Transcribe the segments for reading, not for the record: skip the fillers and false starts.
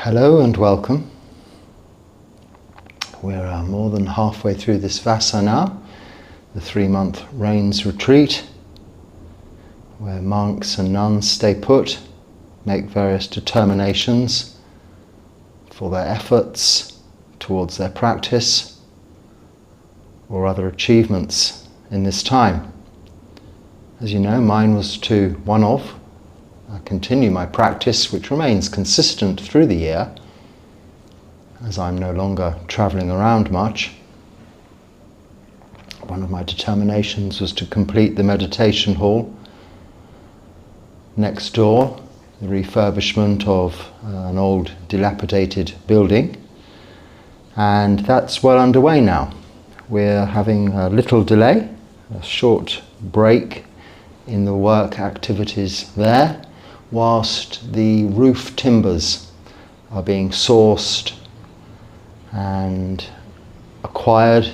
Hello and welcome. We're more than halfway through this Vassa now, the 3-month rains retreat, where monks and nuns stay put, make various determinations for their efforts towards their practice or other achievements in this time. As you know, mine was to continue my practice, which remains consistent through the year, as I'm no longer travelling around much. One of my determinations was to complete the meditation hall next door, the refurbishment of an old dilapidated building, and that's well underway now. We're having a little delay, a short break in the work activities there, whilst the roof timbers are being sourced and acquired,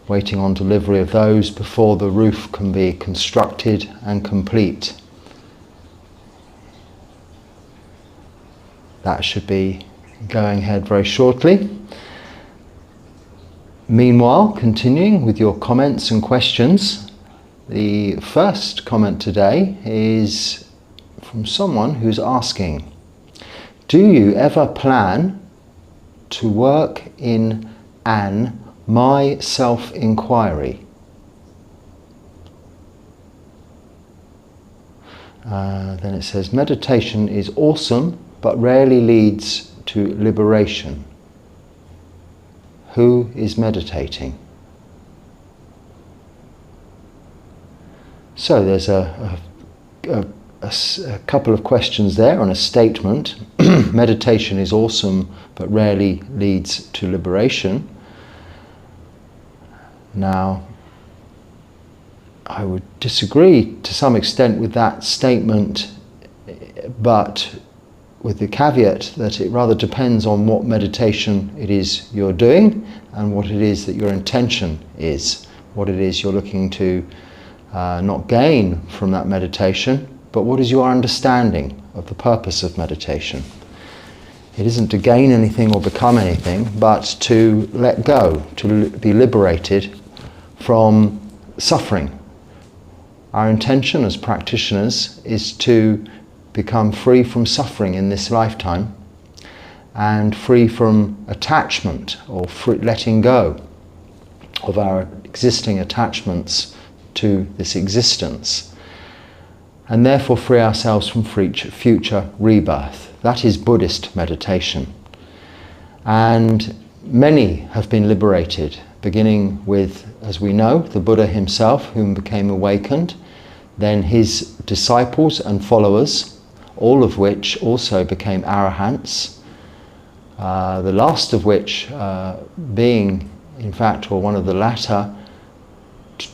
waiting on delivery of those before the roof can be constructed and complete. That should be going ahead very shortly. Meanwhile, continuing with your comments and questions, the first comment today is from someone who's asking, do you ever plan to work in an my self-inquiry? Then it says, meditation is awesome, but rarely leads to liberation. Who is meditating? So there's a couple of questions there and a statement. Meditation is awesome, but rarely leads to liberation. Now, I would disagree to some extent with that statement, but with the caveat that it rather depends on what meditation it is you're doing and what it is that your intention is, what it is you're looking to not gain from that meditation, but what is your understanding of the purpose of meditation. It isn't to gain anything or become anything, but to let go, to be liberated from suffering. Our intention as practitioners is to become free from suffering in this lifetime and free from attachment or letting go of our existing attachments to this existence, and therefore free ourselves from future rebirth. That is Buddhist meditation. And many have been liberated, beginning with, as we know, the Buddha himself, whom became awakened, then his disciples and followers, all of which also became arahants, the last of which being, in fact, or one of the latter,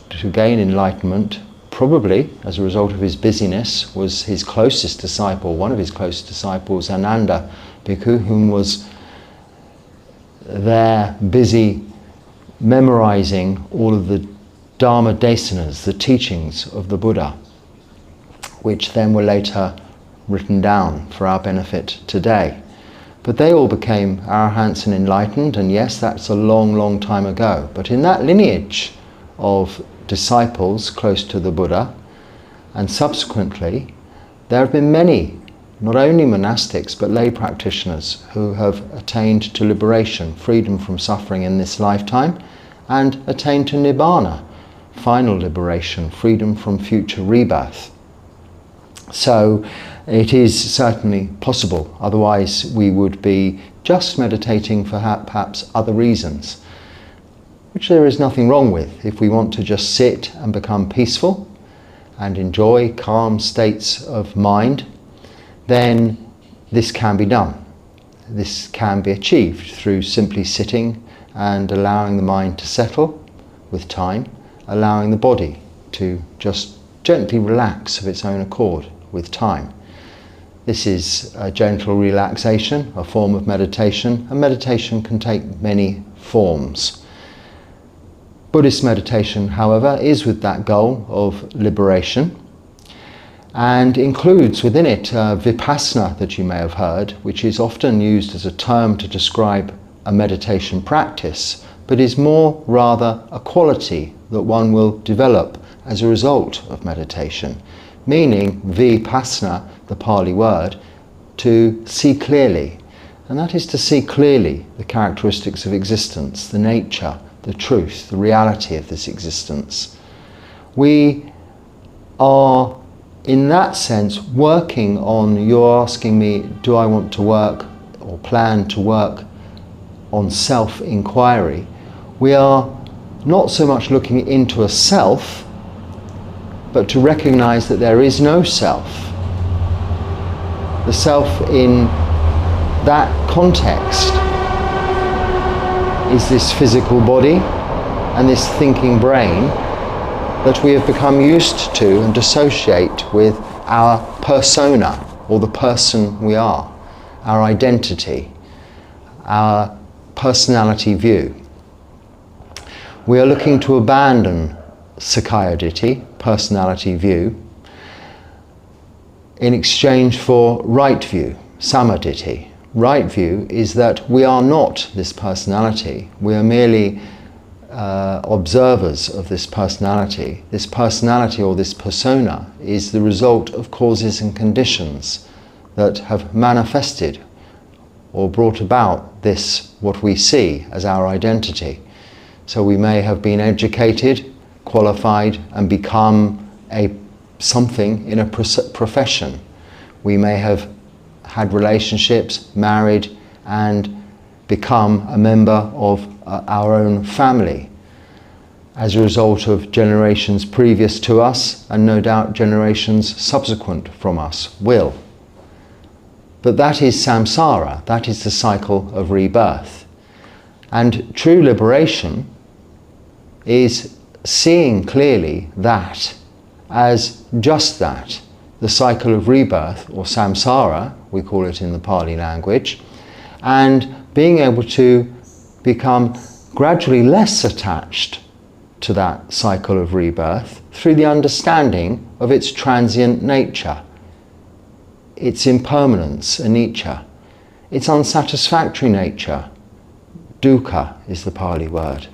to gain enlightenment, probably as a result of his busyness, was his closest disciple, one of his closest disciples, Ananda Bhikkhu, whom was there busy memorizing all of the Dharma Desanas, the teachings of the Buddha, which then were later written down for our benefit today. But they all became arahants and enlightened, and yes, that's a long, long time ago. But in that lineage of disciples close to the Buddha, and subsequently there have been many, not only monastics but lay practitioners, who have attained to liberation, freedom from suffering in this lifetime, and attained to nibbana, final liberation, freedom from future rebirth. So it is certainly possible, otherwise we would be just meditating for perhaps other reasons, which there is nothing wrong with. If we want to just sit and become peaceful and enjoy calm states of mind, then this can be done. This can be achieved through simply sitting and allowing the mind to settle with time, allowing the body to just gently relax of its own accord with time. This is a gentle relaxation, a form of meditation, and meditation can take many forms. Buddhist meditation, however, is with that goal of liberation. and includes within it vipassana that you may have heard, which is often used as a term to describe a meditation practice, but is more rather a quality that one will develop as a result of meditation, meaning vipassana, the Pali word, to see clearly. And that is to see clearly the characteristics of existence, the nature, the truth, the reality of this existence. We are, in that sense, working on, you're asking me, do I want to work or plan to work on self-inquiry? We are not so much looking into a self, but to recognize that there is no self. The self in that context is this physical body and this thinking brain that we have become used to and dissociate with our persona, or the person we are, our identity, our personality view. We are looking to abandon Sakkaya-ditthi, personality view, in exchange for right view, Samma-ditthi. Right view is that we are not this personality, we are merely observers of this personality. This personality or this persona is the result of causes and conditions that have manifested or brought about this, what we see as our identity. So we may have been educated, qualified and become something in a profession. We may have had relationships, married and become a member of our own family as a result of generations previous to us, and no doubt generations subsequent from us will. But that is samsara, that is the cycle of rebirth. And true liberation is seeing clearly that as just that, the cycle of rebirth, or samsara, we call it in the Pali language, and being able to become gradually less attached to that cycle of rebirth through the understanding of its transient nature, its impermanence, anicca, its unsatisfactory nature, dukkha is the Pali word,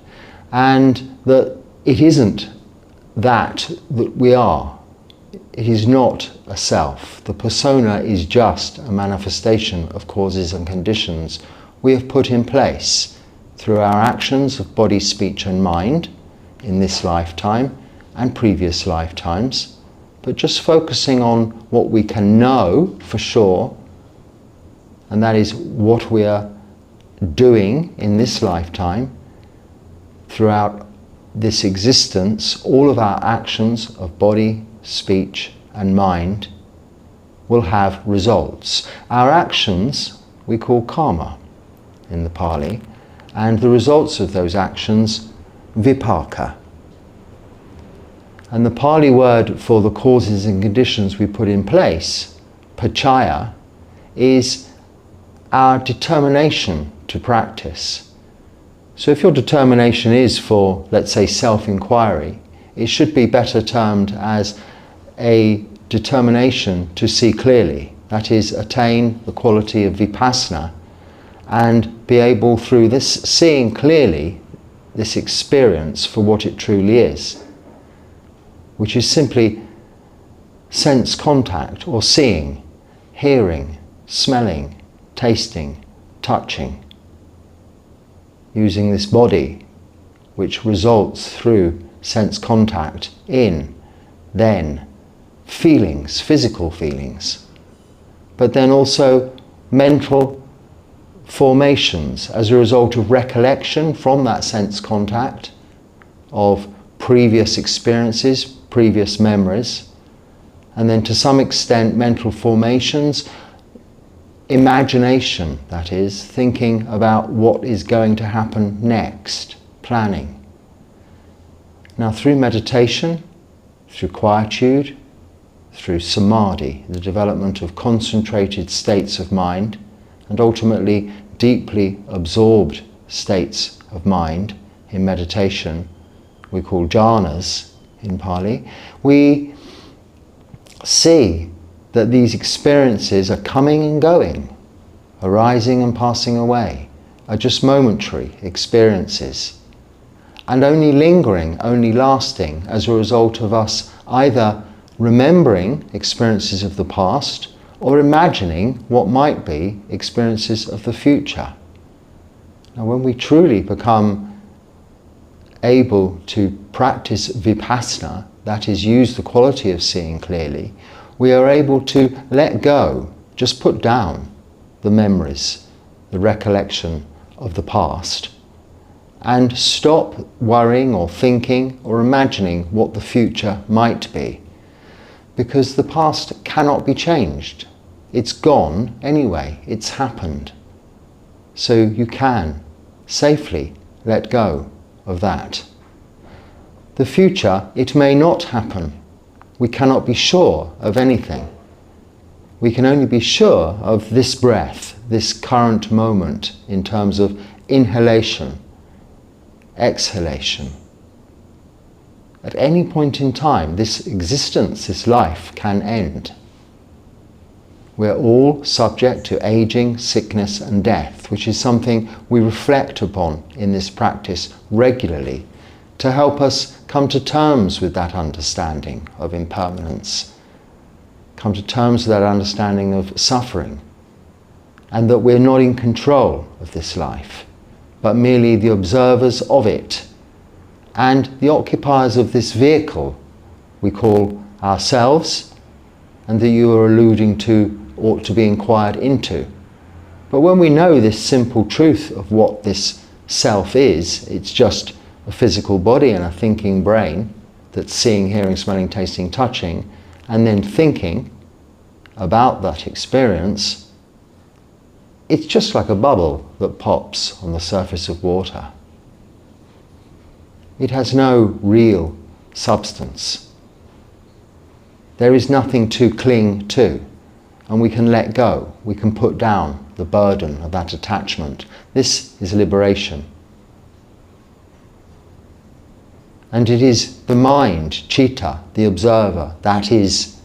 and that it isn't that we are. It is not a self. The persona is just a manifestation of causes and conditions we have put in place through our actions of body, speech and mind in this lifetime and previous lifetimes, but just focusing on what we can know for sure, and that is what we are doing in this lifetime throughout this existence. All of our actions of body, speech and mind will have results. Our actions we call karma in the Pali, and the results of those actions vipaka. And the Pali word for the causes and conditions we put in place, pacaya, is our determination to practice. So if your determination is for, let's say, self-inquiry, it should be better termed as a determination to see clearly, that is, attain the quality of vipassana and be able, through this seeing clearly, this experience for what it truly is, which is simply sense contact, or seeing, hearing, smelling, tasting, touching, using this body, which results through sense contact in, then, feelings, physical feelings, but then also mental formations as a result of recollection from that sense contact of previous experiences, previous memories, and then to some extent mental formations, imagination, that is, thinking about what is going to happen next, planning. Now through meditation, through quietude, through samadhi, the development of concentrated states of mind, and ultimately deeply absorbed states of mind in meditation, we call jhanas in Pali, we see that these experiences are coming and going, arising and passing away, are just momentary experiences, and only lingering, only lasting as a result of us either remembering experiences of the past or imagining what might be experiences of the future. Now, when we truly become able to practice vipassana, that is, use the quality of seeing clearly, we are able to let go, just put down the memories, the recollection of the past, and stop worrying or thinking or imagining what the future might be. Because the past cannot be changed. It's gone anyway, it's happened. So you can safely let go of that. The future, it may not happen. We cannot be sure of anything. We can only be sure of this breath, this current moment, in terms of inhalation, exhalation. At any point in time, this existence, this life, can end. We're all subject to aging, sickness and death, which is something we reflect upon in this practice regularly to help us come to terms with that understanding of impermanence, come to terms with that understanding of suffering, and that we're not in control of this life, but merely the observers of it, and the occupiers of this vehicle we call ourselves, and that you are alluding to ought to be inquired into. But when we know this simple truth of what this self is, it's just a physical body and a thinking brain that's seeing, hearing, smelling, tasting, touching, and then thinking about that experience, it's just like a bubble that pops on the surface of water. It has no real substance. There is nothing to cling to, and we can let go. We can put down the burden of that attachment. This is liberation. And it is the mind, citta, the observer, that is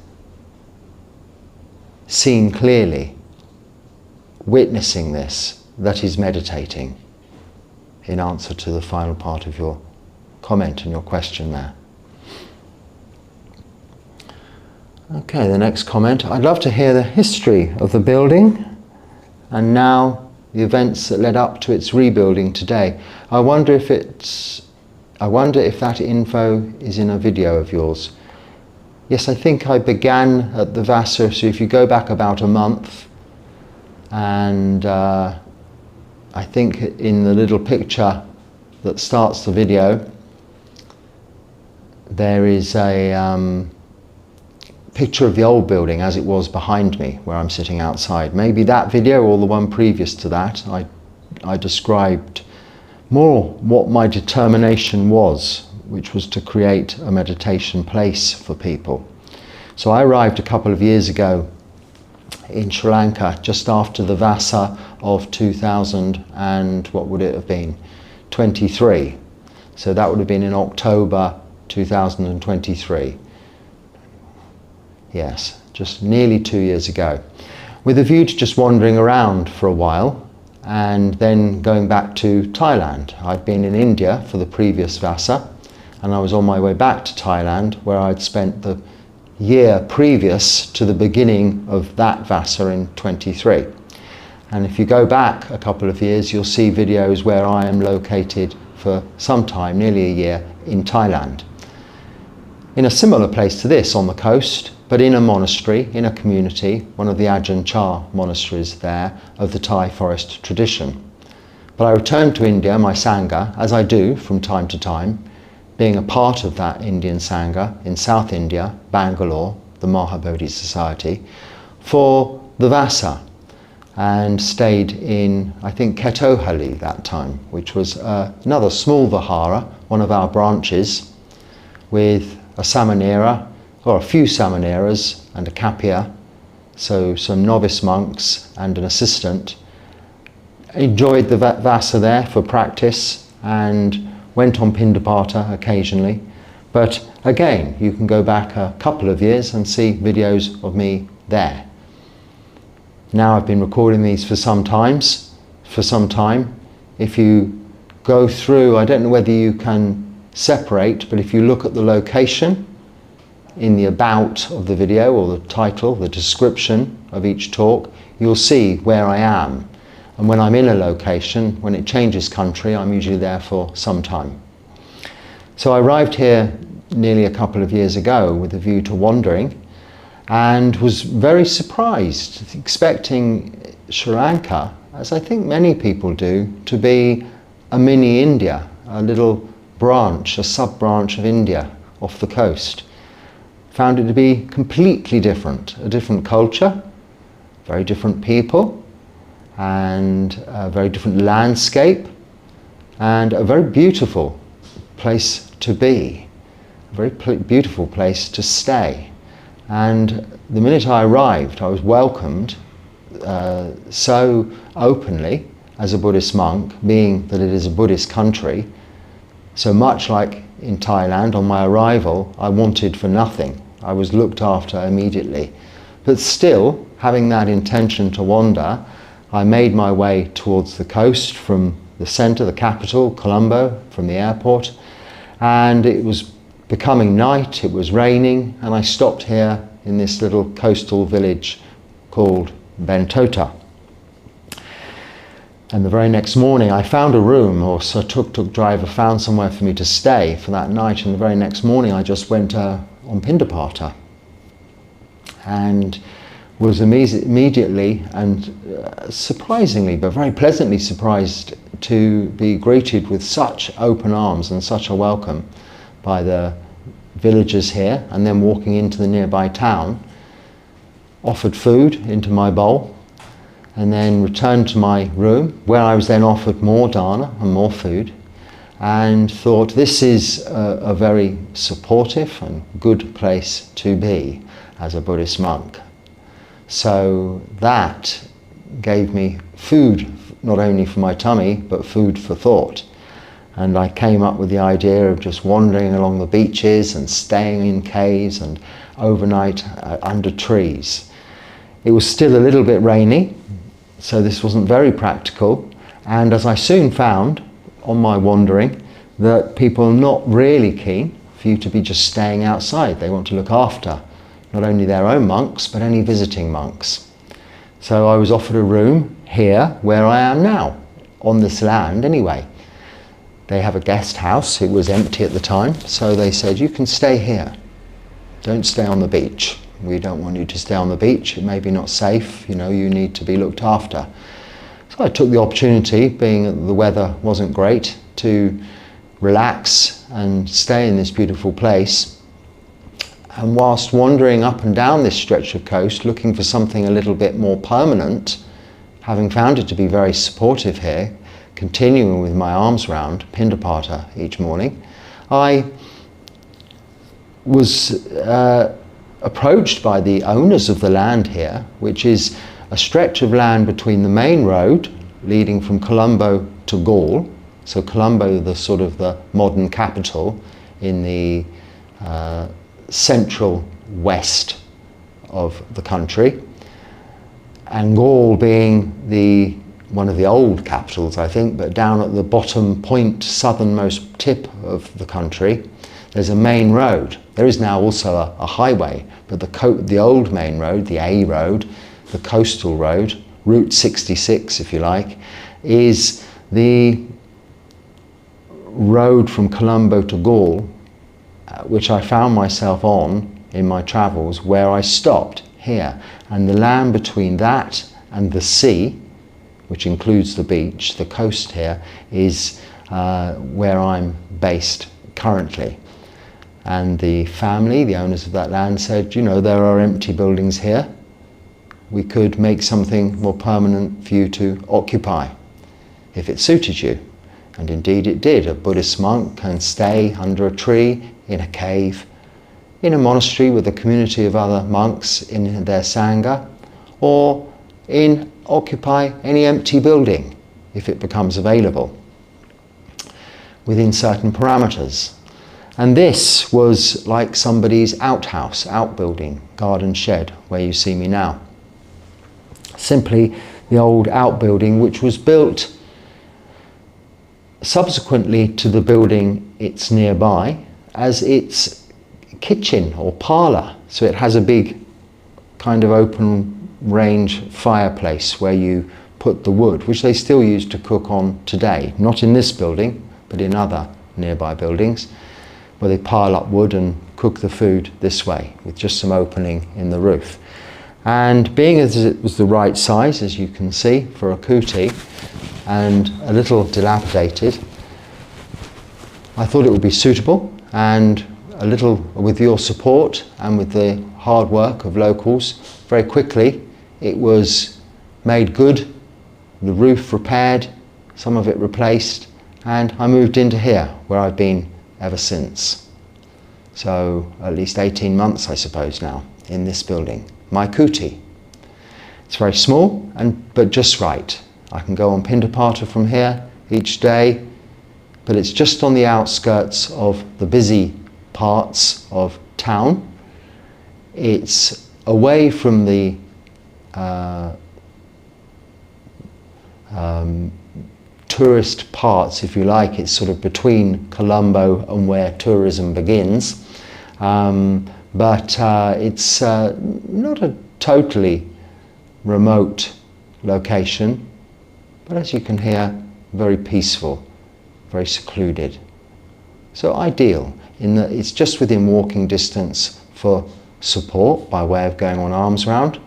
seen clearly, witnessing this, that is meditating, in answer to the final part of your comment and your question there. Okay, the next comment. I'd love to hear the history of the building and now the events that led up to its rebuilding today. I wonder if that info is in a video of yours. Yes, I think I began at the Vassa, so if you go back about a month, and I think in the little picture that starts the video, there is a picture of the old building as it was behind me, where I'm sitting outside. Maybe that video or the one previous to that, I described more what my determination was, which was to create a meditation place for people. So I arrived a couple of years ago in Sri Lanka, just after the Vassa of 2000 and what would it have been? 23. So that would have been in October 2023. Yes, just nearly 2 years ago, with a view to just wandering around for a while and then going back to Thailand. I'd been in India for the previous Vassa, and I was on my way back to Thailand, where I'd spent the year previous to the beginning of that Vassa in 23. And if you go back a couple of years, you'll see videos where I am located for some time, nearly a year, in Thailand. In a similar place to this, on the coast, but in a monastery, in a community, one of the Ajahn Chah monasteries there of the Thai forest tradition. But I returned to India, my Sangha, as I do from time to time, being a part of that Indian Sangha in South India, Bangalore, the Mahabodhi Society, for the Vassa, and stayed in, I think, Ketohali that time, which was another small vihara, one of our branches, with a samanera, or a few samaneras and a kapia, so some novice monks and an assistant. Enjoyed the Vassa there for practice and went on Pindapata occasionally, But again, you can go back a couple of years and see videos of me there. Now I've been recording these for some time. If you go through, I don't know whether you can separate, but if you look at the location in the about of the video, or the title, the description of each talk, you'll see where I am. And when I'm in a location, when it changes country, I'm usually there for some time. So I arrived here nearly a couple of years ago with a view to wandering, and was very surprised, expecting Sri Lanka, as I think many people do, to be a mini India, a little branch, a sub-branch of India off the coast. Found it to be completely different, a different culture, very different people, and a very different landscape, and a very beautiful place to be, a very beautiful place to stay. And the minute I arrived, I was welcomed so openly as a Buddhist monk, being that it is a Buddhist country. So much like in Thailand, on my arrival, I wanted for nothing. I was looked after immediately. But still, having that intention to wander, I made my way towards the coast from the centre, the capital, Colombo, from the airport. And it was becoming night, it was raining, and I stopped here in this little coastal village called Bentota. And the very next morning I found a room, or so tuk-tuk driver found somewhere for me to stay for that night, and the very next morning I just went on Pindapata, and was immediately and surprisingly, but very pleasantly surprised to be greeted with such open arms and such a welcome by the villagers here. And then walking into the nearby town, offered food into my bowl, and then returned to my room, where I was then offered more dana and more food, and thought, this is a very supportive and good place to be as a Buddhist monk. So that gave me food, not only for my tummy, but food for thought. And I came up with the idea of just wandering along the beaches and staying in caves and overnight under trees. It was still a little bit rainy, so this wasn't very practical. And as I soon found on my wandering, that people are not really keen for you to be just staying outside. They want to look after not only their own monks, but any visiting monks. So I was offered a room here where I am now, on this land anyway. They have a guest house, it was empty at the time, so they said, you can stay here. Don't stay on the beach. We don't want you to stay on the beach, it may be not safe, you need to be looked after. So I took the opportunity, being that the weather wasn't great, to relax and stay in this beautiful place. And whilst wandering up and down this stretch of coast, looking for something a little bit more permanent, having found it to be very supportive here, continuing with my arms round Pindapata each morning, I was approached by the owners of the land here, which is a stretch of land between the main road leading from Colombo to Galle. So Colombo, the sort of the modern capital in the central west of the country, and Galle being one of the old capitals, I think, but down at the bottom point, southernmost tip of the country, there's a main road. There is now also a highway, but the old main road, the A road, the coastal road, Route 66 if you like, is the road from Colombo to Galle, which I found myself on in my travels, where I stopped here. And the land between that and the sea, which includes the beach, the coast here, is where I'm based currently. And the family, the owners of that land, said, there are empty buildings here. We could make something more permanent for you to occupy, if it suited you. And indeed it did. A Buddhist monk can stay under a tree, in a cave, in a monastery with a community of other monks in their sangha, or occupy any empty building if it becomes available, within certain parameters. And this was like somebody's outhouse, outbuilding, garden shed, where you see me now. Simply the old outbuilding, which was built subsequently to the building it's nearby as its kitchen or parlour. So it has a big kind of open range fireplace where you put the wood, which they still use to cook on today. Not in this building, but in other nearby buildings, where they pile up wood and cook the food this way, with just some opening in the roof. And being as it was the right size, as you can see, for a kuti, and a little dilapidated, I thought it would be suitable, and a little with your support and with the hard work of locals, very quickly it was made good, the roof repaired, some of it replaced, and I moved into here, where I've been ever since. So at least 18 months, I suppose now, in this building. My kuti. It's very small, but just right. I can go on Pindapata from here each day, but it's just on the outskirts of the busy parts of town. It's away from the tourist parts, if you like. It's sort of between Colombo and where tourism begins. But it's not a totally remote location, but as you can hear, very peaceful, very secluded. So ideal in that it's just within walking distance for support by way of going on alms round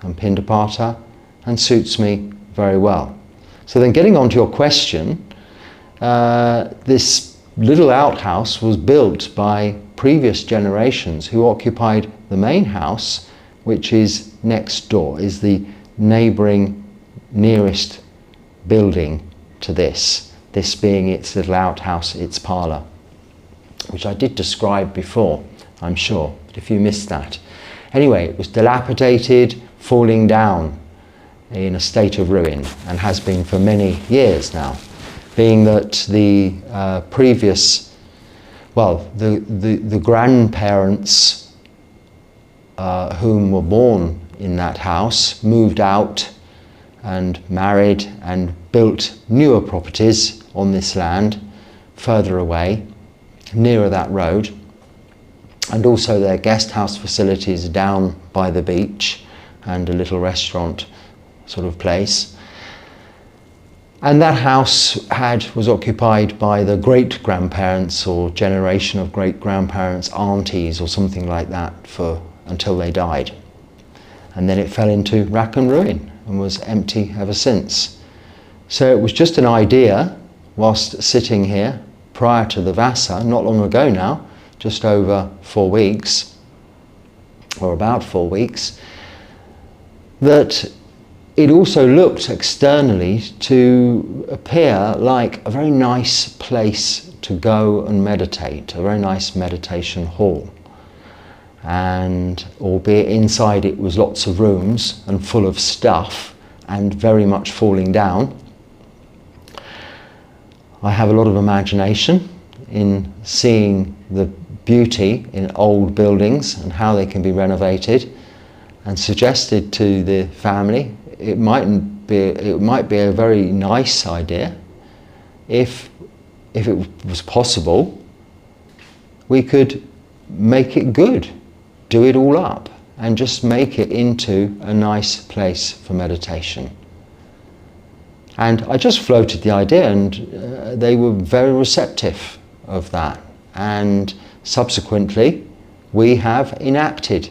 and Pindapata, and suits me very well. So then, getting on to your question, this little outhouse was built by previous generations who occupied the main house, which is next door, is the neighbouring nearest building to this being its little outhouse, its parlour, which I did describe before, I'm sure, but if you missed that. Anyway, it was dilapidated, falling down in a state of ruin, and has been for many years now, being that the previous, well, the grandparents whom were born in that house moved out and married and built newer properties on this land further away, nearer that road, and also their guest house facilities down by the beach and a little restaurant sort of place. And that house was occupied by the great-grandparents or generation of great-grandparents, aunties or something like that, until they died. And then it fell into rack and ruin and was empty ever since. So it was just an idea, whilst sitting here prior to the Vasa, not long ago now, just over 4 weeks, or about 4 weeks, that it also looked externally to appear like a very nice place to go and meditate, a very nice meditation hall. And albeit inside it was lots of rooms and full of stuff and very much falling down, I have a lot of imagination in seeing the beauty in old buildings and how they can be renovated, and suggested to the family it might be a very nice idea if it was possible, we could make it good, do it all up, and just make it into a nice place for meditation. And I just floated the idea, and they were very receptive of that. And subsequently, we have enacted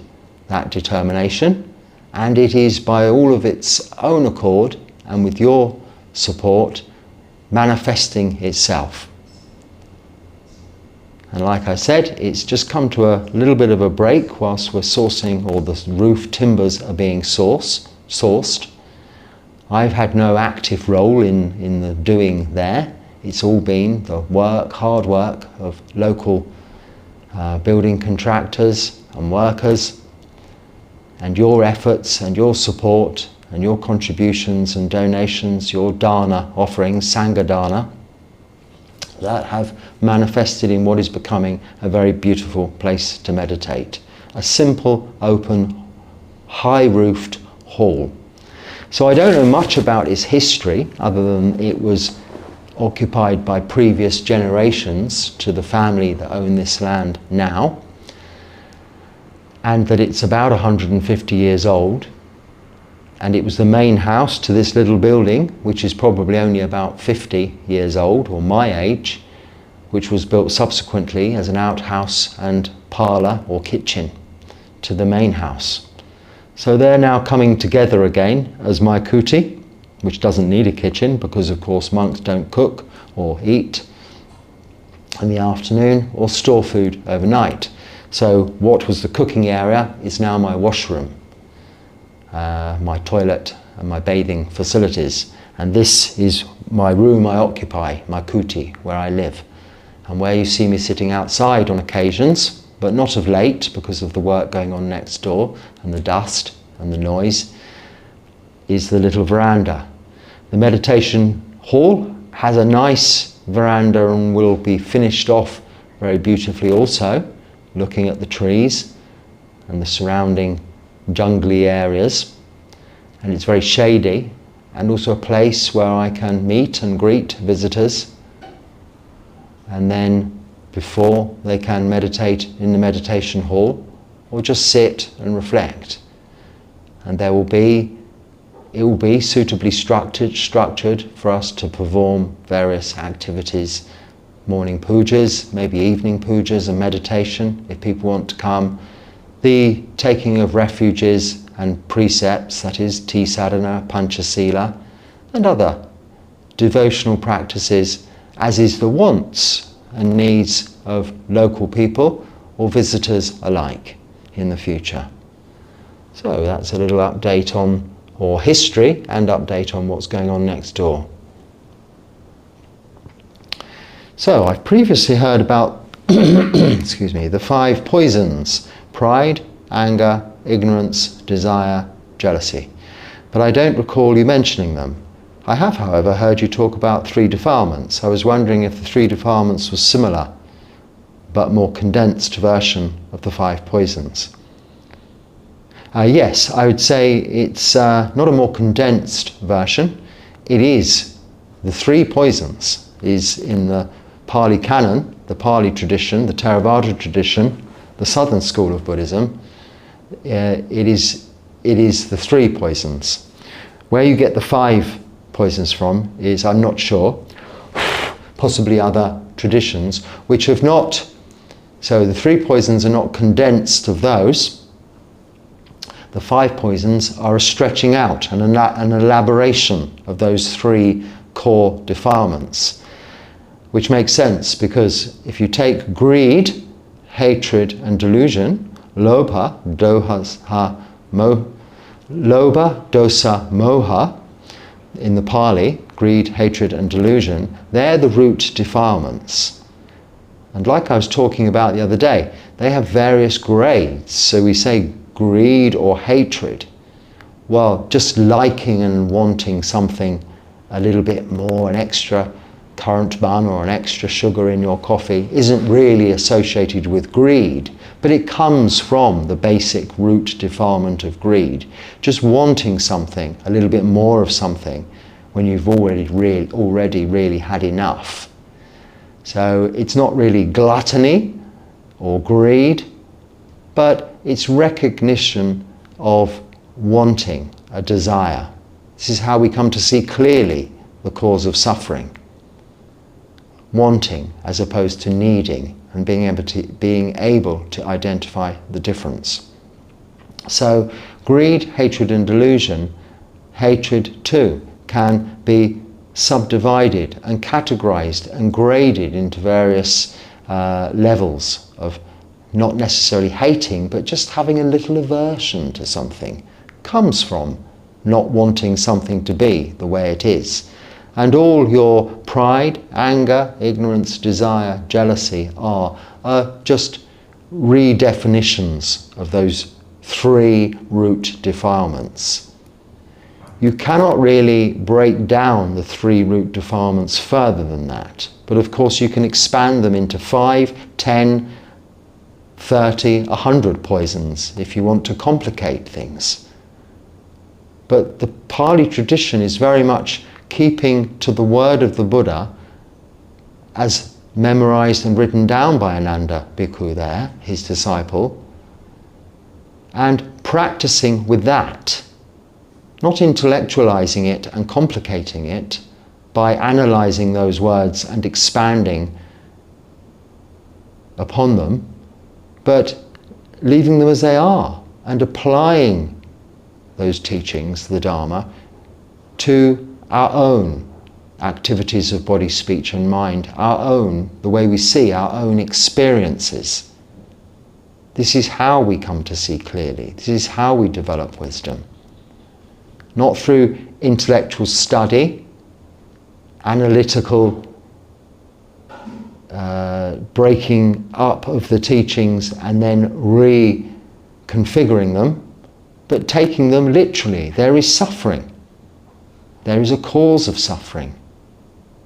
that determination, and it is by all of its own accord and with your support manifesting itself. And like I said, it's just come to a little bit of a break whilst we're sourcing, or the roof timbers are being sourced. I've had no active role in the doing there. It's all been the hard work of local building contractors and workers, and your efforts and your support and your contributions and donations, your dana offerings, sangha dana, that have manifested in what is becoming a very beautiful place to meditate. A simple, open, high-roofed hall. So I don't know much about its history, other than it was occupied by previous generations to the family that own this land now, and that it's about 150 years old. And it was the main house to this little building, which is probably only about 50 years old, or my age, which was built subsequently as an outhouse and parlour or kitchen to the main house. So they're now coming together again as my kuti, which doesn't need a kitchen because of course monks don't cook or eat in the afternoon or store food overnight. So what was the cooking area is now my washroom, my toilet and my bathing facilities. And this is my room I occupy, my kuti, where I live. And where you see me sitting outside on occasions, but not of late because of the work going on next door and the dust and the noise, is the little veranda. The meditation hall has a nice veranda and will be finished off very beautifully also, looking at the trees and the surrounding jungly areas. And it's very shady, and also a place where I can meet and greet visitors, and then before they can meditate in the meditation hall or just sit and reflect. And it will be suitably structured for us to perform various activities, morning pujas, maybe evening pujas and meditation if people want to come, the taking of refuges and precepts, that is tea sadhana, panchasila, and other devotional practices as is the wants and needs of local people or visitors alike in the future. So that's a little update on, or history and update on what's going on next door. So I've previously heard about excuse me, the 5 poisons: pride, anger, ignorance, desire, jealousy. But I don't recall you mentioning them. I have, however, heard you talk about 3 defilements. I was wondering if the 3 defilements was similar, but more condensed version of the 5 poisons. Yes, I would say it's not a more condensed version. It is, the 3 poisons is in the Pali Canon, the Pali tradition, the Theravada tradition, the southern school of Buddhism. It is the 3 poisons. Where you get the 5 poisons from is, I'm not sure, possibly other traditions which have not, so the 3 poisons are not condensed of those. The 5 poisons are a stretching out and an elaboration of those 3 core defilements, which makes sense because if you take greed, hatred and delusion, lobha, dosa, moha, in the Pali, greed, hatred and delusion, they're the root defilements. And like I was talking about the other day, they have various grades. So we say greed or hatred. Well, just liking and wanting something a little bit more, an extra currant bun or an extra sugar in your coffee, isn't really associated with greed, but it comes from the basic root defilement of greed. Just wanting something, a little bit more of something, when you've already really had enough. So it's not really gluttony or greed, but it's recognition of wanting, a desire. This is how we come to see clearly the cause of suffering. Wanting as opposed to needing, and being able to identify the difference. So greed, hatred and delusion, hatred too, can be subdivided and categorized and graded into various levels of not necessarily hating, but just having a little aversion to something. Comes from not wanting something to be the way it is. And all your pride, anger, ignorance, desire, jealousy are just redefinitions of those 3 root defilements. You cannot really break down the 3 root defilements further than that. But of course you can expand them into 5, 10, 30, 100 poisons if you want to complicate things. But the Pali tradition is very much keeping to the word of the Buddha as memorized and written down by Ananda Bhikkhu there, his disciple, and practicing with that, not intellectualizing it and complicating it by analyzing those words and expanding upon them, but leaving them as they are and applying those teachings, the Dharma, to our own activities of body, speech and mind, our own, the way we see, our own experiences. This is how we come to see clearly. This is how we develop wisdom. Not through intellectual study, analytical breaking up of the teachings and then reconfiguring them, but taking them literally. There is suffering. There is a cause of suffering.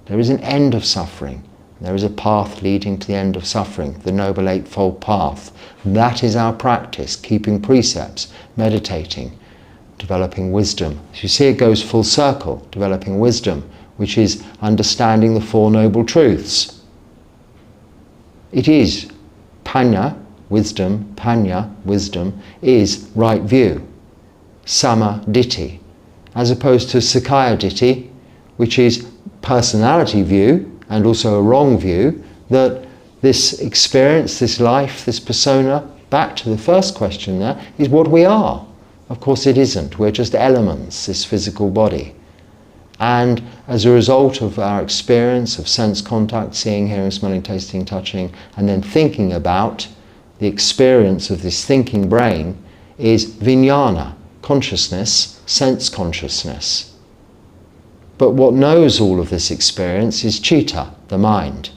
There is an end of suffering. There is a path leading to the end of suffering, the Noble Eightfold Path. That is our practice, keeping precepts, meditating, developing wisdom. As you see, it goes full circle, developing wisdom, which is understanding the Four Noble Truths. It is panya, wisdom, panya, wisdom, is right view, sama ditthi, as opposed to sakkaya ditthi, which is personality view, and also a wrong view, that this experience, this life, this persona, back to the first question there, is what we are. Of course it isn't. We're just elements, this physical body. And as a result of our experience of sense contact, seeing, hearing, smelling, tasting, touching, and then thinking about the experience of this thinking brain, is vijnana, consciousness, sense consciousness. But what knows all of this experience is citta, the mind.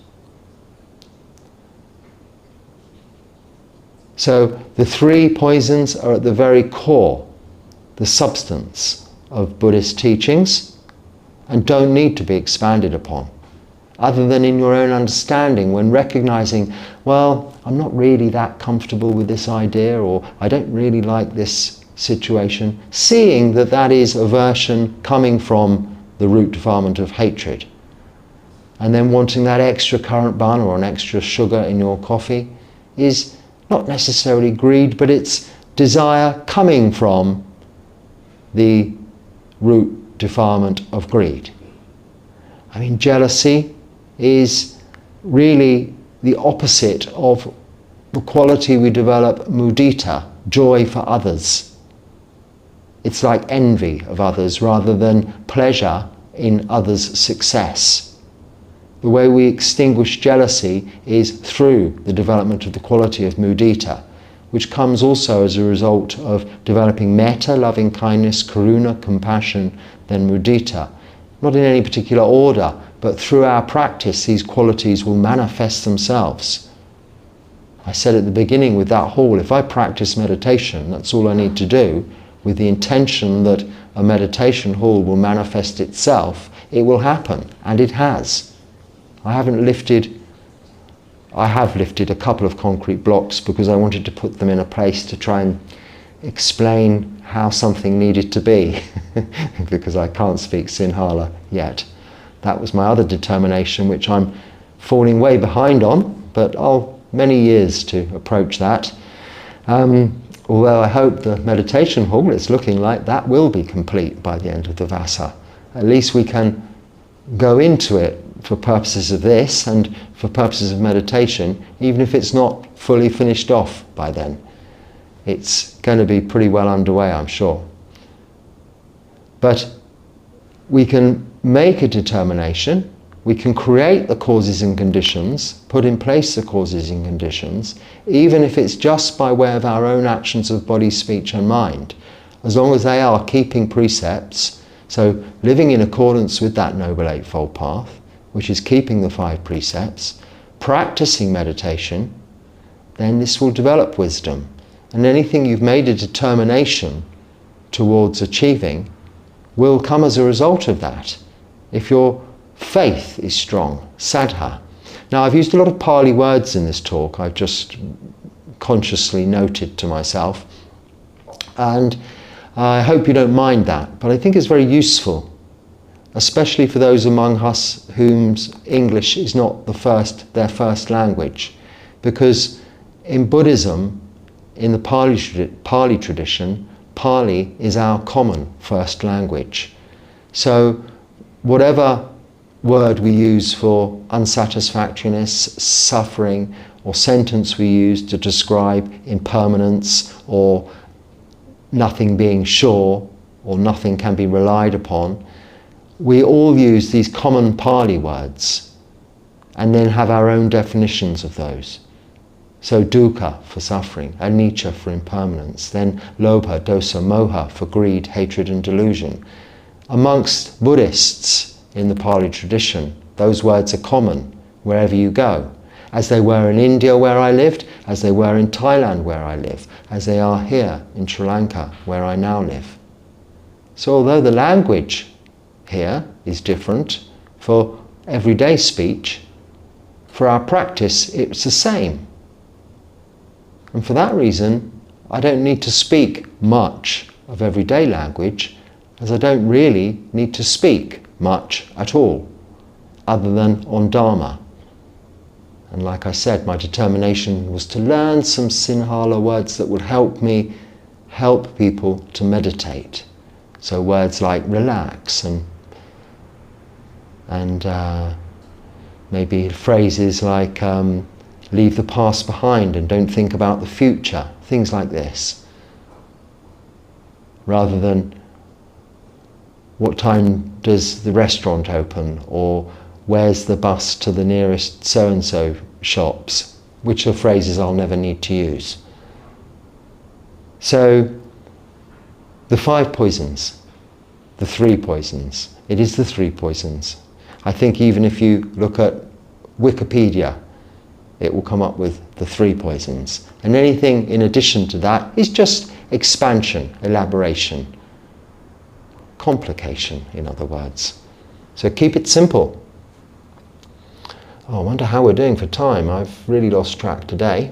So the 3 poisons are at the very core, the substance of Buddhist teachings, and don't need to be expanded upon, other than in your own understanding, when recognizing, well, I'm not really that comfortable with this idea, or I don't really like this situation, seeing that that is aversion coming from the root defilement of hatred, and then wanting that extra currant bun or an extra sugar in your coffee is not necessarily greed, but it's desire coming from the root defilement of greed. I mean, jealousy is really the opposite of the quality we develop, mudita, joy for others. It's like envy of others rather than pleasure in others' success. The way we extinguish jealousy is through the development of the quality of mudita, which comes also as a result of developing metta, loving kindness, karuna, compassion, then mudita. Not in any particular order, but through our practice these qualities will manifest themselves. I said at the beginning with that hall, if I practice meditation, that's all I need to do, with the intention that a meditation hall will manifest itself, it will happen, and it has. I have lifted a couple of concrete blocks because I wanted to put them in a place to try and explain how something needed to be, because I can't speak Sinhala yet. That was my other determination, which I'm falling way behind on, but many years to approach that. Although I hope the meditation hall, it's looking like that will be complete by the end of the Vasa. At least we can go into it for purposes of this and for purposes of meditation, even if it's not fully finished off by then. It's going to be pretty well underway, I'm sure. But we can make a determination, we can create the causes and conditions, put in place the causes and conditions, even if it's just by way of our own actions of body, speech and mind, as long as they are keeping precepts, so living in accordance with that Noble Eightfold Path, which is keeping the 5 precepts, practicing meditation, then this will develop wisdom. And anything you've made a determination towards achieving will come as a result of that. If your faith is strong, saddha. Now, I've used a lot of Pali words in this talk. I've just consciously noted to myself. And I hope you don't mind that, but I think it's very useful, especially for those among us whose English is not their first language. Because in Buddhism, in the Pali tradition, Pali is our common first language. So whatever word we use for unsatisfactoriness, suffering, or sentence we use to describe impermanence or nothing being sure or nothing can be relied upon, we all use these common Pali words and then have our own definitions of those. So dukkha for suffering, anicca for impermanence, then lobha, dosa, moha for greed, hatred and delusion. Amongst Buddhists in the Pali tradition, those words are common wherever you go, as they were in India where I lived, as they were in Thailand where I live, as they are here in Sri Lanka where I now live. So although the language here is different for everyday speech, for our practice it's the same. And for that reason, I don't need to speak much of everyday language, as I don't really need to speak much at all, other than on Dharma. And like I said, my determination was to learn some Sinhala words that would help me help people to meditate. So words like relax and maybe phrases like leave the past behind and don't think about the future, things like this. Rather than what time does the restaurant open, or where's the bus to the nearest so-and-so shops, which are phrases I'll never need to use. So the 5 poisons, the 3 poisons, it is the 3 poisons. I think even if you look at Wikipedia, it will come up with the 3 poisons. And anything in addition to that is just expansion, elaboration, complication, in other words. So keep it simple. Oh, I wonder how we're doing for time. I've really lost track today.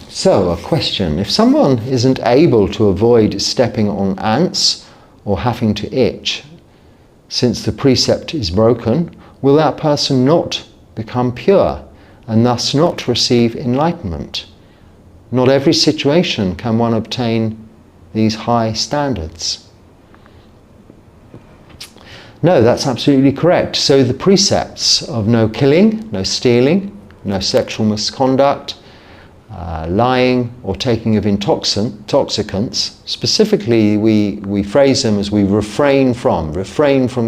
So, a question. If someone isn't able to avoid stepping on ants or having to itch, since the precept is broken, will that person not become pure and thus not receive enlightenment? Not every situation can one obtain these high standards. No, that's absolutely correct. So the precepts of no killing, no stealing, no sexual misconduct, lying or taking of intoxicants, specifically we phrase them as we refrain from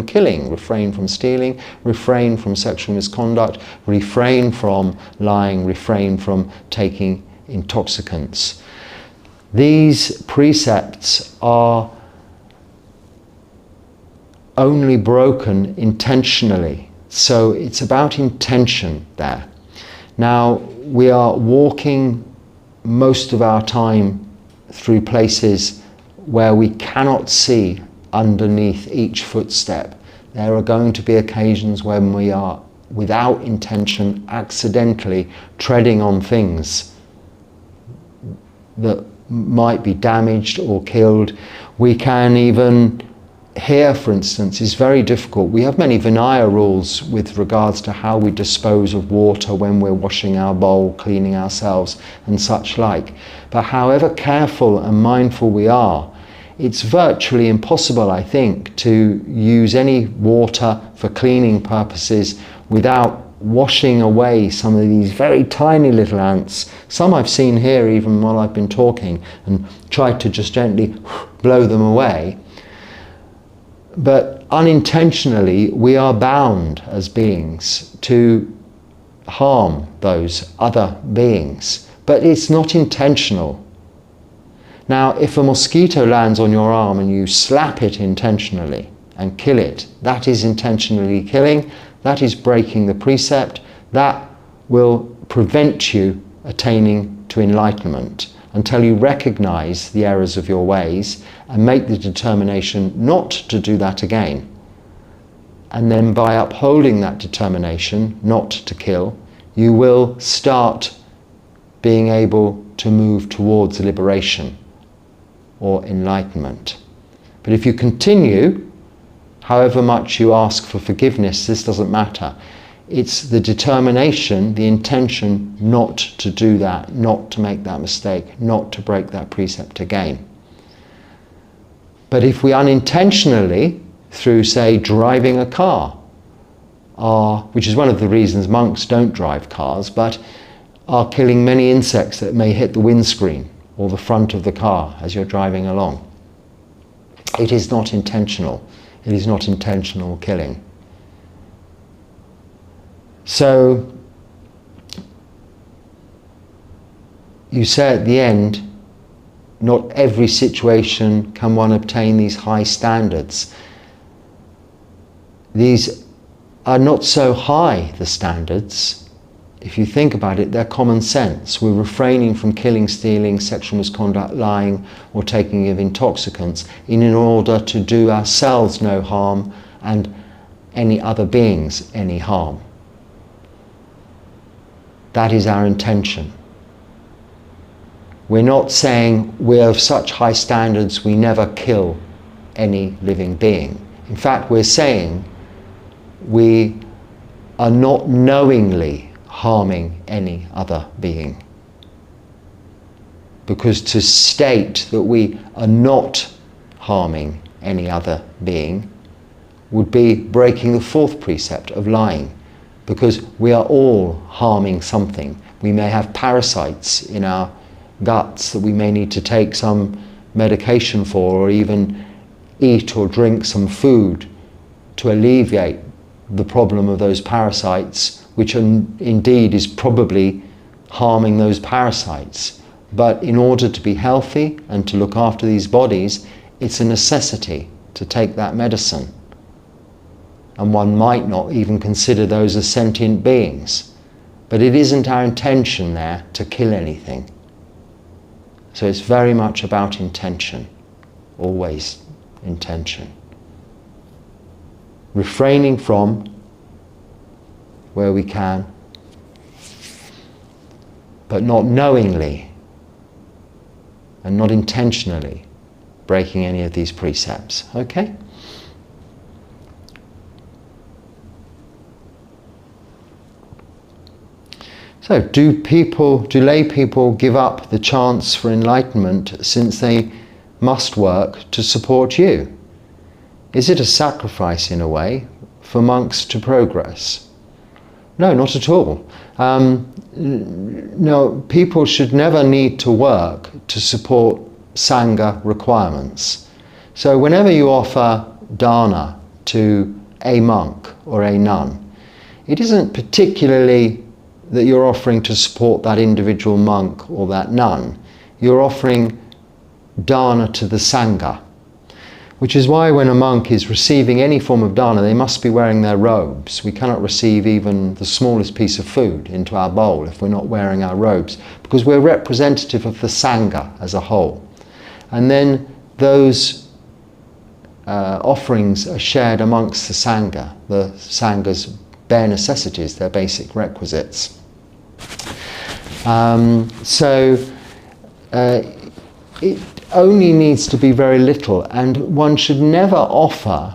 killing, refrain from stealing, refrain from sexual misconduct, refrain from lying, refrain from taking intoxicants. These precepts are only broken intentionally. So it's about intention there. Now, we are walking most of our time through places where we cannot see underneath each footstep. There are going to be occasions when we are, without intention, accidentally treading on things that might be damaged or killed. We can even, here for instance, is very difficult. We have many Vinaya rules with regards to how we dispose of water when we're washing our bowl, cleaning ourselves and such like. But however careful and mindful we are, it's virtually impossible, I think, to use any water for cleaning purposes without washing away some of these very tiny little ants. Some I've seen here even while I've been talking, and tried to just gently blow them away. But unintentionally, we are bound as beings to harm those other beings. But it's not intentional. Now, if a mosquito lands on your arm and you slap it intentionally and kill it, that is intentionally killing. That is breaking the precept. That will prevent you attaining to enlightenment, until you recognize the errors of your ways and make the determination not to do that again. And then by upholding that determination not to kill, you will start being able to move towards liberation or enlightenment. But if you continue, however much you ask for forgiveness, this doesn't matter. It's the determination, the intention not to do that, not to make that mistake, not to break that precept again. But if we unintentionally, through, say, driving a car, which is one of the reasons monks don't drive cars, but are killing many insects that may hit the windscreen or the front of the car as you're driving along. It is not intentional. It is not intentional killing. So, you say at the end, not every situation can one obtain these high standards. These are not so high, the standards. If you think about it, they're common sense. We're refraining from killing, stealing, sexual misconduct, lying, or taking of intoxicants in order to do ourselves no harm and any other beings any harm. That is our intention. We're not saying we're of such high standards we never kill any living being. In fact, we're saying we are not knowingly harming any other being. Because to state that we are not harming any other being would be breaking the fourth precept of lying. Because we are all harming something. We may have parasites in our guts that we may need to take some medication for, or even eat or drink some food to alleviate the problem of those parasites, which indeed is probably harming those parasites. But in order to be healthy and to look after these bodies, it's a necessity to take that medicine. And one might not even consider those as sentient beings. But it isn't our intention there to kill anything. So it's very much about intention, always intention. Refraining from, where we can, but not knowingly and not intentionally breaking any of these precepts. Okay? So, do lay people give up the chance for enlightenment since they must work to support you? Is it a sacrifice in a way for monks to progress? No, not at all. No, people should never need to work to support Sangha requirements. So whenever you offer dana to a monk or a nun, it isn't particularly that you're offering to support that individual monk or that nun. You're offering dana to the Sangha. Which is why when a monk is receiving any form of dana, they must be wearing their robes. We cannot receive even the smallest piece of food into our bowl if we're not wearing our robes, because we're representative of the Sangha as a whole. And then those offerings are shared amongst the Sangha's bare necessities, their basic requisites. It only needs to be very little, and one should never offer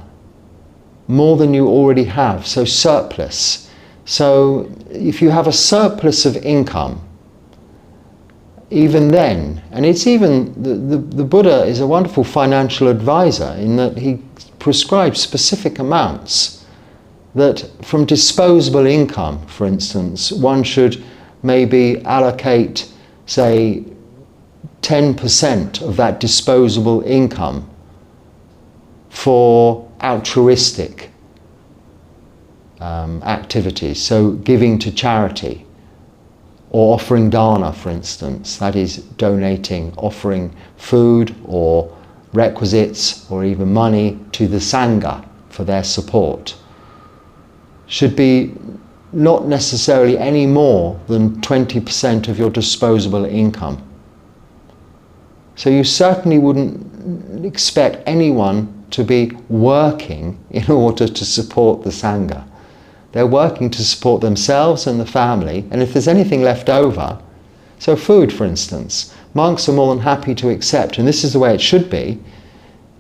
more than you already have, so surplus. So if you have a surplus of income, even then, and it's even, the Buddha is a wonderful financial advisor in that he prescribes specific amounts that from disposable income, for instance, one should maybe allocate, say, 10% of that disposable income for altruistic activities, so giving to charity or offering dana, for instance, that is donating, offering food or requisites or even money to the Sangha for their support, should be not necessarily any more than 20% of your disposable income. So you certainly wouldn't expect anyone to be working in order to support the Sangha. They're working to support themselves and the family, and if there's anything left over, so food for instance, monks are more than happy to accept, and this is the way it should be,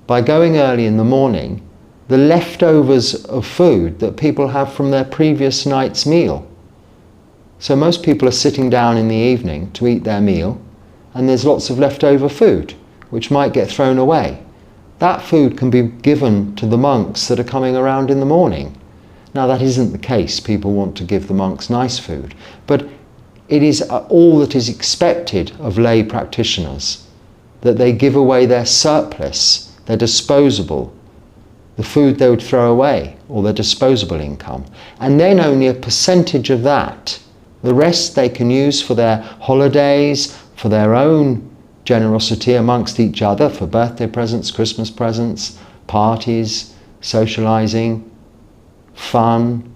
by going early in the morning, the leftovers of food that people have from their previous night's meal. So most people are sitting down in the evening to eat their meal, and there's lots of leftover food, which might get thrown away. That food can be given to the monks that are coming around in the morning. Now that isn't the case, people want to give the monks nice food, but it is all that is expected of lay practitioners, that they give away their surplus, their disposable, the food they would throw away, or their disposable income, and then only a percentage of that. The rest they can use for their holidays, for their own generosity amongst each other, for birthday presents, Christmas presents, parties, socializing, fun.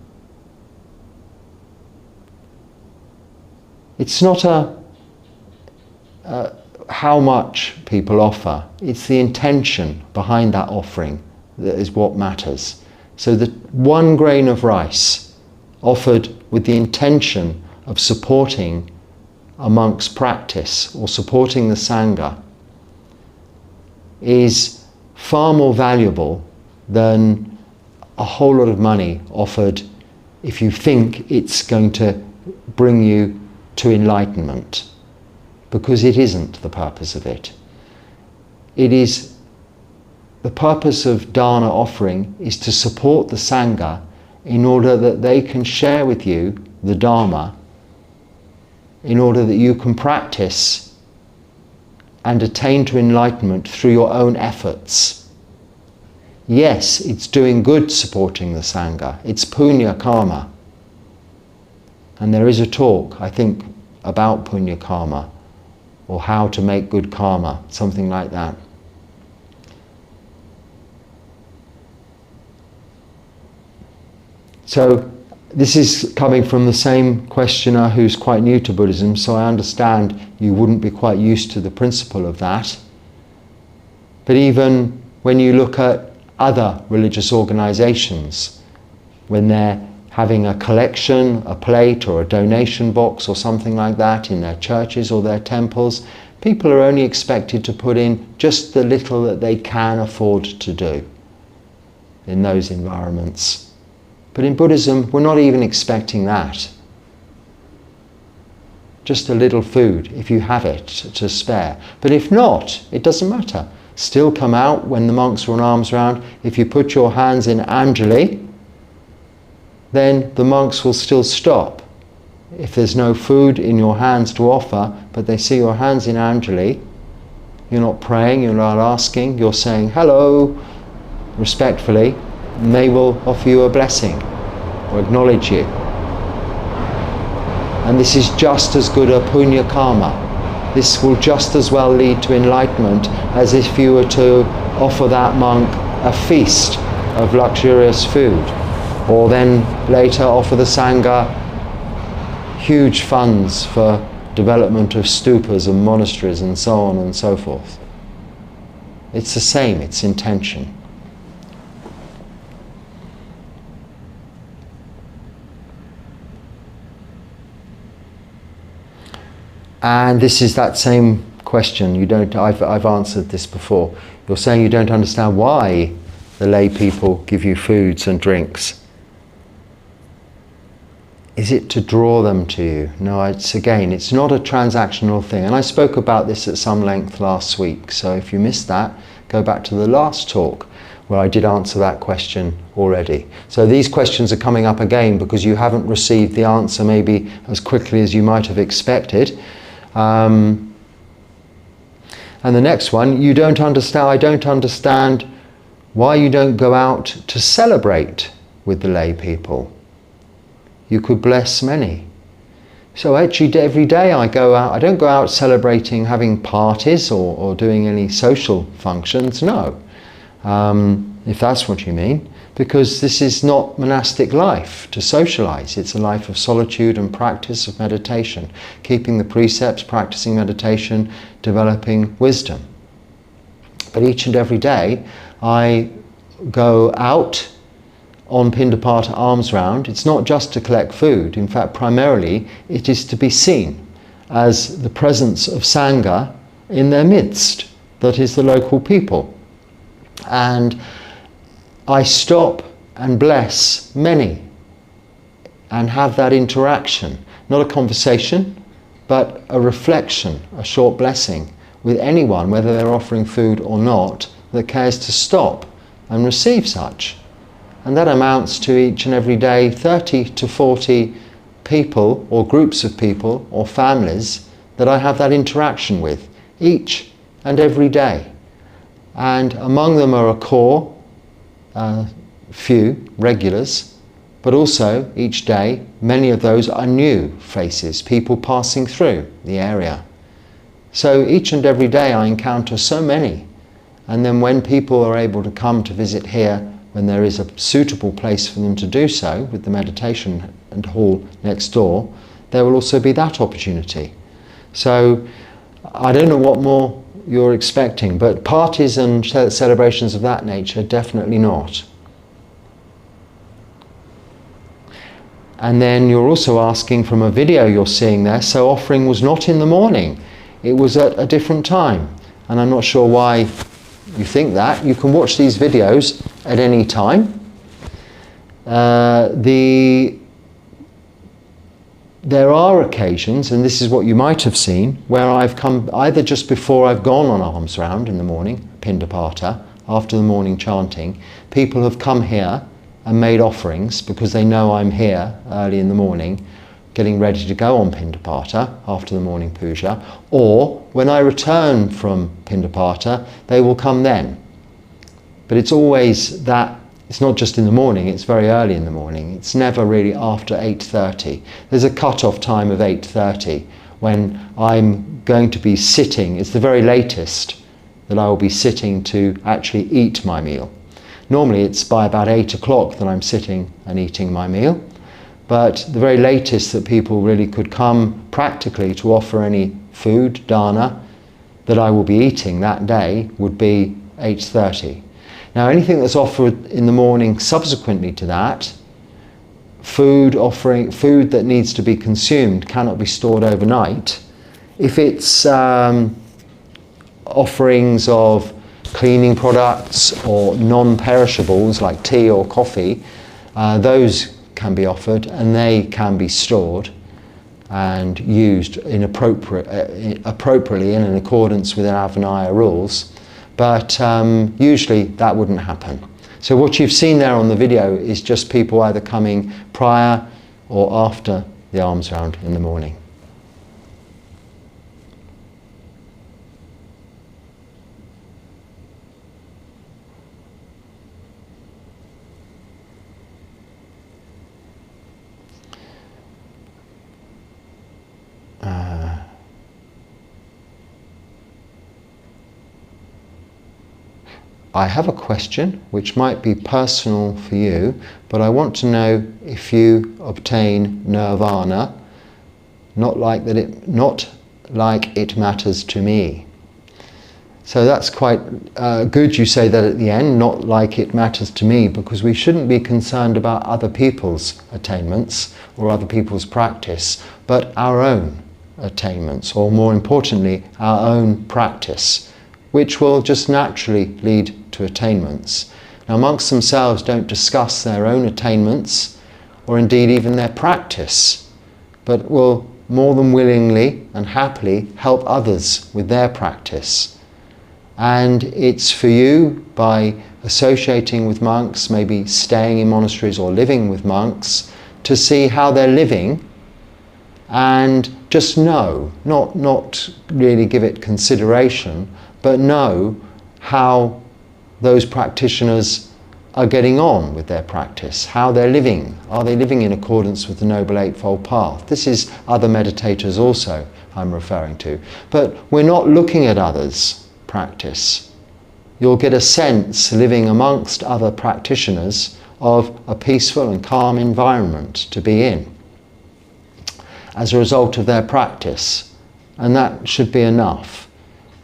It's not how much people offer, it's the intention behind that offering that is what matters. So the 1 grain of rice offered with the intention of supporting a monk's practice or supporting the Sangha is far more valuable than a whole lot of money offered if you think it's going to bring you to enlightenment, because it isn't the purpose of it. It is the purpose of dana offering is to support the Sangha in order that they can share with you the Dharma, in order that you can practice and attain to enlightenment through your own efforts. Yes, it's doing good supporting the Sangha. It's punya karma. And there is a talk, I think, about punya karma, or how to make good karma, something like that. So this is coming from the same questioner who's quite new to Buddhism, so I understand you wouldn't be quite used to the principle of that. But even when you look at other religious organizations, when they're having a collection, a plate or a donation box or something like that in their churches or their temples, people are only expected to put in just the little that they can afford to do in those environments. But in Buddhism, we're not even expecting that. Just a little food, if you have it to spare. But if not, it doesn't matter. Still come out when the monks are on alms round. If you put your hands in Anjali, then the monks will still stop. If there's no food in your hands to offer, but they see your hands in Anjali, you're not praying, you're not asking, you're saying hello, respectfully, and they will offer you a blessing or acknowledge you. And this is just as good a punya karma. This will just as well lead to enlightenment as if you were to offer that monk a feast of luxurious food, or then later offer the Sangha huge funds for development of stupas and monasteries and so on and so forth. It's the same, it's intention. And this is that same question. I've answered this before. You're saying you don't understand why the lay people give you foods and drinks. Is it to draw them to you? No, it's not a transactional thing. And I spoke about this at some length last week. So if you missed that, go back to the last talk where I did answer that question already. So these questions are coming up again because you haven't received the answer maybe as quickly as you might have expected. And the next one, I don't understand why you don't go out to celebrate with the lay people. You could bless many. So actually every day I go out, I don't go out celebrating, having parties or doing any social functions, no. If that's what you mean. because this is not monastic life to socialize. It's a life of solitude and practice of meditation, keeping the precepts, practicing meditation, developing wisdom. But each and every day I go out on Pindapata alms round. It's not just to collect food. In fact, primarily it is to be seen as the presence of Sangha in their midst, that is the local people. And I stop and bless many and have that interaction, not a conversation, but a reflection, a short blessing with anyone, whether they're offering food or not, that cares to stop and receive such. And that amounts to each and every day 30 to 40 people or groups of people or families that I have that interaction with each and every day. And among them are a core, few regulars, but also each day many of those are new faces, people passing through the area. So each and every day I encounter so many, and then when people are able to come to visit here, when there is a suitable place for them to do so with the meditation and hall next door, there will also be that opportunity. So I don't know what more you're expecting, but parties and celebrations of that nature, definitely not. And then you're also asking from a video you're seeing there, so offering was not in the morning, it was at a different time. And I'm not sure why you think that. You can watch these videos at any time. There are occasions, and this is what you might have seen, where I've come either just before I've gone on alms round in the morning, Pindapata, after the morning chanting, people have come here and made offerings because they know I'm here early in the morning, getting ready to go on Pindapata after the morning puja, or when I return from Pindapata, they will come then. But it's always that. It's not just in the morning, it's very early in the morning. It's never really after 8:30. There's a cut-off time of 8:30 when I'm going to be sitting. It's the very latest that I will be sitting to actually eat my meal. Normally it's by about 8 o'clock that I'm sitting and eating my meal, but the very latest that people really could come practically to offer any food, dana, that I will be eating that day would be 8:30. Now anything that's offered in the morning subsequently to that, food that needs to be consumed cannot be stored overnight. If it's offerings of cleaning products or non-perishables like tea or coffee, those can be offered and they can be stored and used appropriately and in accordance with our Vinaya rules. But usually that wouldn't happen. So what you've seen there on the video is just people either coming prior or after the alms round in the morning. I have a question which might be personal for you, but I want to know if you obtain nirvana, not like it matters to me. So that's quite good you say that at the end, not like it matters to me, because we shouldn't be concerned about other people's attainments or other people's practice, but our own attainments, or more importantly, our own practice, which will just naturally lead to attainments. Now monks themselves don't discuss their own attainments or indeed even their practice, but will more than willingly and happily help others with their practice. And it's for you, by associating with monks, maybe staying in monasteries or living with monks, to see how they're living and just know, not really give it consideration, but know how those practitioners are getting on with their practice, how they're living. Are they living in accordance with the Noble Eightfold Path? This is other meditators also I'm referring to. But we're not looking at others' practice. You'll get a sense, living amongst other practitioners, of a peaceful and calm environment to be in as a result of their practice. And that should be enough.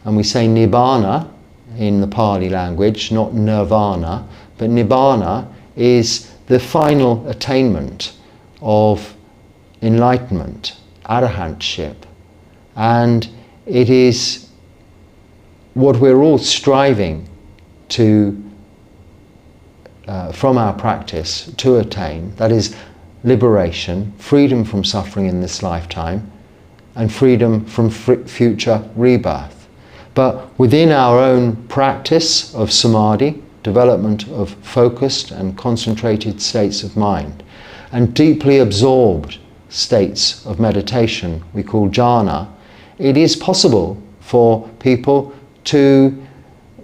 And we say nibbana in the Pali language, not nirvana, but nibbana is the final attainment of enlightenment, arahantship. And it is what we're all striving to, from our practice, to attain. That is liberation, freedom from suffering in this lifetime, and freedom from future rebirth. But within our own practice of samadhi, development of focused and concentrated states of mind, and deeply absorbed states of meditation we call jhana, it is possible for people to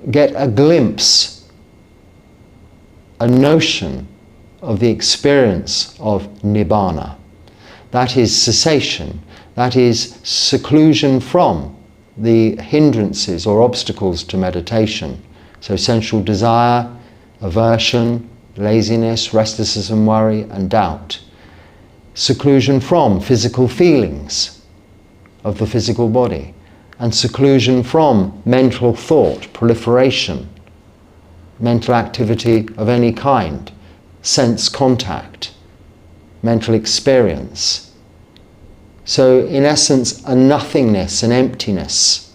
get a glimpse, a notion of the experience of nibbana. That is cessation, that is seclusion from the hindrances or obstacles to meditation. So sensual desire, aversion, laziness, restlessness and worry, and doubt. Seclusion from physical feelings of the physical body, and seclusion from mental thought, proliferation, mental activity of any kind, sense contact, mental experience. So in essence, a nothingness, an emptiness,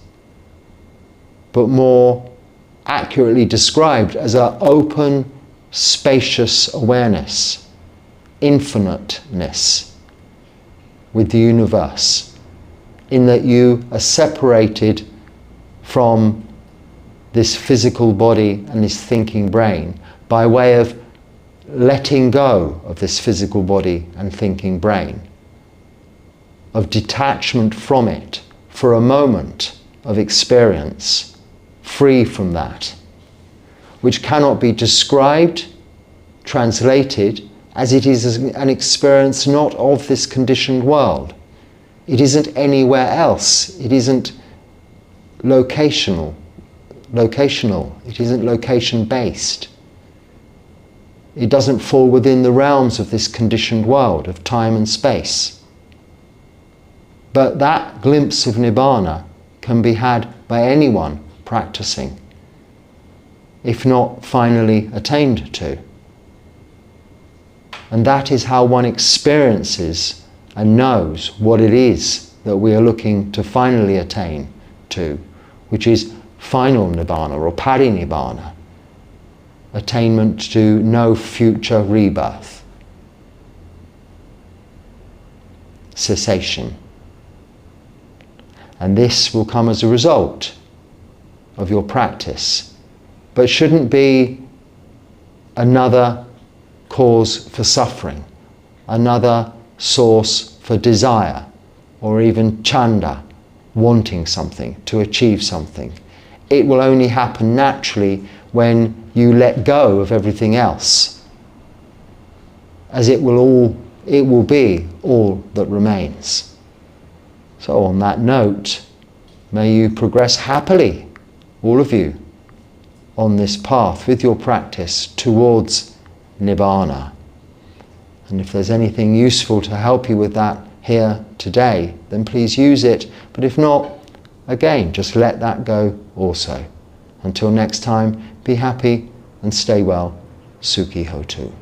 but more accurately described as an open, spacious awareness, infiniteness with the universe, in that you are separated from this physical body and this thinking brain by way of letting go of this physical body and thinking brain, of detachment from it for a moment of experience, free from that, which cannot be described, translated, as it is an experience not of this conditioned world. It isn't anywhere else. It isn't locational. It isn't location-based. It doesn't fall within the realms of this conditioned world of time and space. But that glimpse of nibbana can be had by anyone practicing, if not finally attained to. And that is how one experiences and knows what it is that we are looking to finally attain to, which is final nibbana or parinibbana, attainment to no future rebirth, cessation. And this will come as a result of your practice, but shouldn't be another cause for suffering, another source for desire, or even chanda, wanting something, to achieve something. It will only happen naturally when you let go of everything else, as it will be all that remains. So on that note, may you progress happily, all of you, on this path with your practice towards nibbana. And if there's anything useful to help you with that here today, then please use it. But if not, again, just let that go also. Until next time, be happy and stay well. Sukhi Hotu.